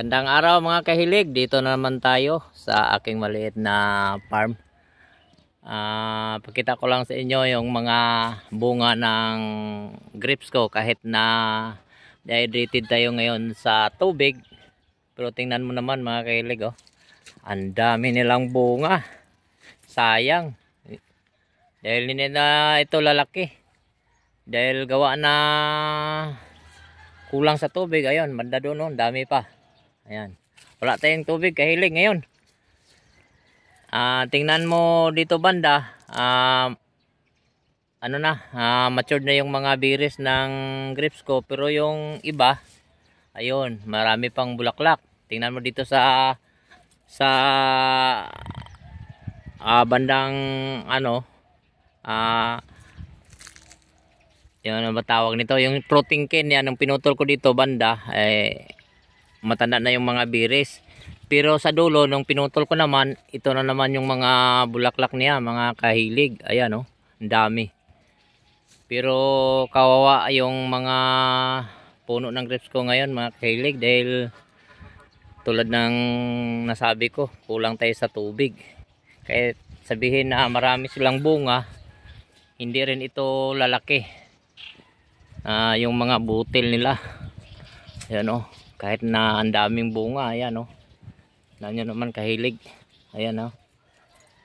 Gandang araw mga kahilig, dito na naman tayo sa aking maliit na farm. Pakita ko lang sa inyo yung mga bunga ng grapes ko kahit na dehydrated tayo ngayon sa tubig. Pero tingnan mo naman mga kahilig, oh. Ang dami nilang bunga. Sayang. Dahil hindi na ito lalaki. Dahil gawa na kulang sa tubig. Ayun, banda doon, oh, dami pa. Ayan. Wala tayong tubig kahilig ngayon. Tingnan mo dito banda. Matured na yung mga biris ng grapes ko. Pero yung iba, ayun, marami pang bulaklak. Tingnan mo dito sa bandang yung ano ba tawag nito? Yung fruiting cane yan, yung pinutol ko dito banda, matanda na yung mga biris. Pero sa dulo nung pinutol ko naman, ito na naman yung mga bulaklak niya, mga kahilig. Ayan, oh, ang dami. Pero kawawa yung mga puno ng grapes ko ngayon mga kahilig, dahil tulad ng nasabi ko, kulang tayo sa tubig. Kaya sabihin na marami silang bunga, hindi rin ito lalaki. Yung mga butil nila, ayan, oh, kahit na ang daming bunga, ayan, oh, nanyo naman kahilig, ayan, oh,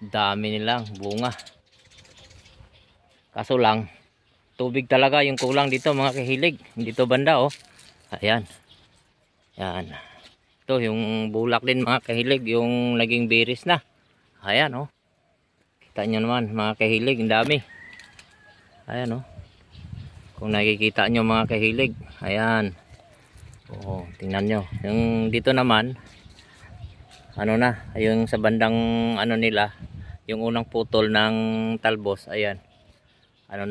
dami nilang bunga. Kaso lang tubig talaga yung kulang dito mga kahilig, dito banda, oh, ayan, ayan, ito yung bulak din mga kahilig, yung naging biris na, ayan, oh, kita nyo naman mga kahilig, ang dami, ayan, oh, kung nakikita nyo mga kahilig, ayan, oh, tingnan nyo. Yung dito naman, yung sa bandang nila, yung unang putol ng talbos, ayan,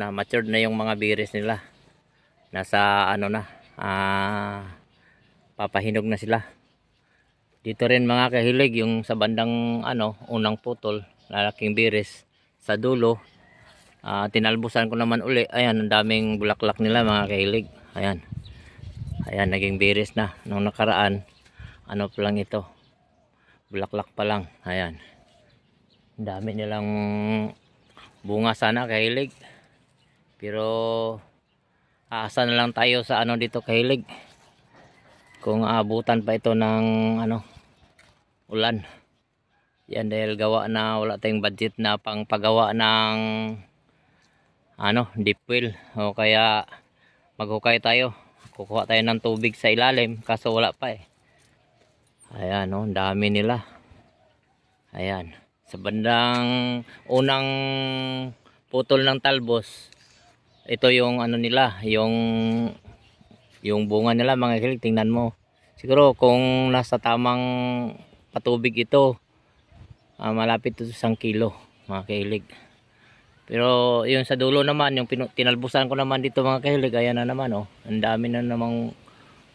matured na yung mga biris nila, nasa papahinog na sila. Dito rin mga kahilig, yung sa bandang unang putol, lalaking biris, sa dulo, tinalbusan ko naman uli, ayan, ang daming bulaklak nila mga kahilig, ayan, ayan, naging biris na. Nung nakaraan, pa lang ito, bulaklak pa lang, ayan, ang dami nilang bunga sana kahilig. Pero aasa na lang tayo sa dito kahilig, kung aabutan pa ito ng ulan. Yan, dahil gawa na wala tayong budget na pang pagawa ng deep well, o kaya maghukay tayo, kukuha tayo ng tubig sa ilalim, kaso wala pa eh. Ayan, oh, dami nila. Ayan, sa bandang unang putol ng talbos, ito yung nila, yung bunga nila mga kahilig, tingnan mo. Siguro kung nasa tamang patubig ito, malapit ito sa 1 kilo mga kahilig. Pero yung sa dulo naman, yung tinalbusan ko naman dito mga kahilig, ayan na naman, oh, ang dami na namang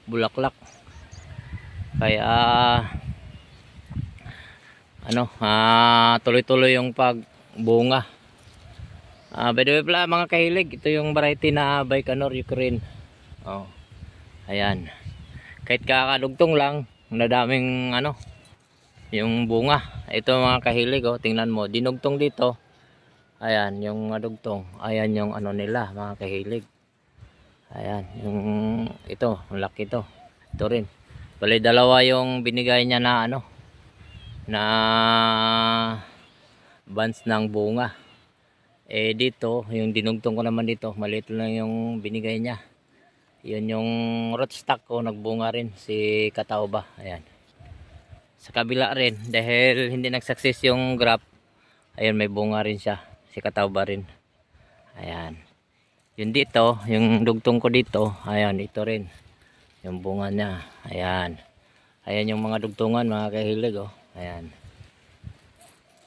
bulaklak. Kaya tuloy-tuloy yung pagbunga. By the way pala mga kahilig, ito yung variety na Baikonur Ukraine. Oh, ayan, kahit kakadugtong lang, nadaming yung bunga. Ito mga kahilig, oh, tingnan mo, dinugtong dito. Ayan, yung dugtong. Ayan yung nila, mga kahilig. Ayan, yung ito, laki ito. Ito rin. Bali, dalawa yung binigay niya na na buds ng bunga. Dito, yung dinugtong ko naman dito, maliit lang yung binigay niya. Yun yung rootstock ko, nagbunga rin, si Catawba. Ayan. Sa kabila rin, dahil hindi nag-success yung graft, ayan, may bunga rin siya, si Catawba rin. Ayan, yun dito, yung dugtong ko dito, ayan, ito rin yung bunga niya. Ayan, ayan yung mga dugtungan mga kahilig, oh. Ayan,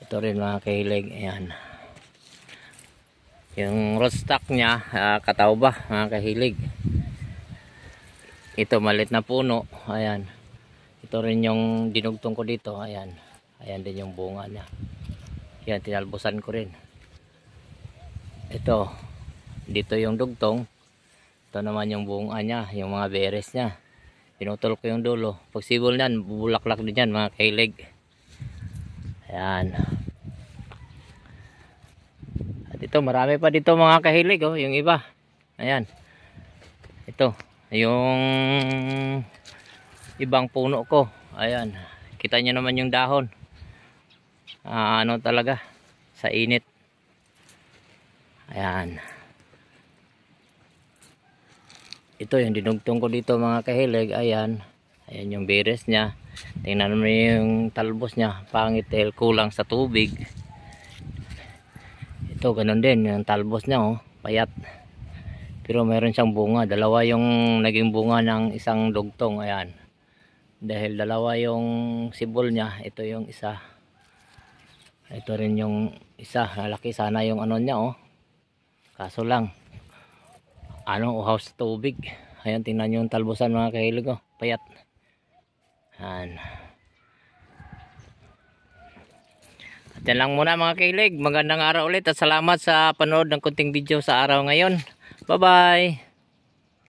ito rin mga kahilig. Ayan, yung rootstock niya, Catawba mga kahilig. Ito malit na puno. Ayan, ito rin yung dinugtong ko dito. Ayan, ayan din yung bunga niya. Yan, tinalbusan ko rin. Ito, dito yung dugtong, ito naman yung bunga niya, yung mga beres niya. pinutol ko yung dulo. Pag sibol niyan, bubulaklak din yan mga kahilig. Ayan. At ito, marami pa dito mga kahilig, oh, yung iba. Ayan. Ito, yung ibang puno ko. Ayan. Kita nyo naman yung dahon. Ano talaga, sa init. Ayan. Ito yung dinugtong ko dito mga kahilig. Ayan. Ayan yung beres niya. Tingnan mo yung talbos niya. Pangit dahil kulang sa tubig. Ito ganun din. Yung talbos niya, oh, payat. Pero meron siyang bunga. Dalawa yung naging bunga ng isang dugtong. Ayan. Dahil dalawa yung sibol niya. Ito yung isa. Ito rin yung isa. Lalaki sana yung ano niya, oh. Kaso lang, uhaw sa tubig. Ayan, tingnan nyo yung talbusan mga kahilig, oh. Payat. Ayan. At yan lang muna mga kahilig. Magandang araw ulit at salamat sa panood ng kunting video sa araw ngayon. Bye bye.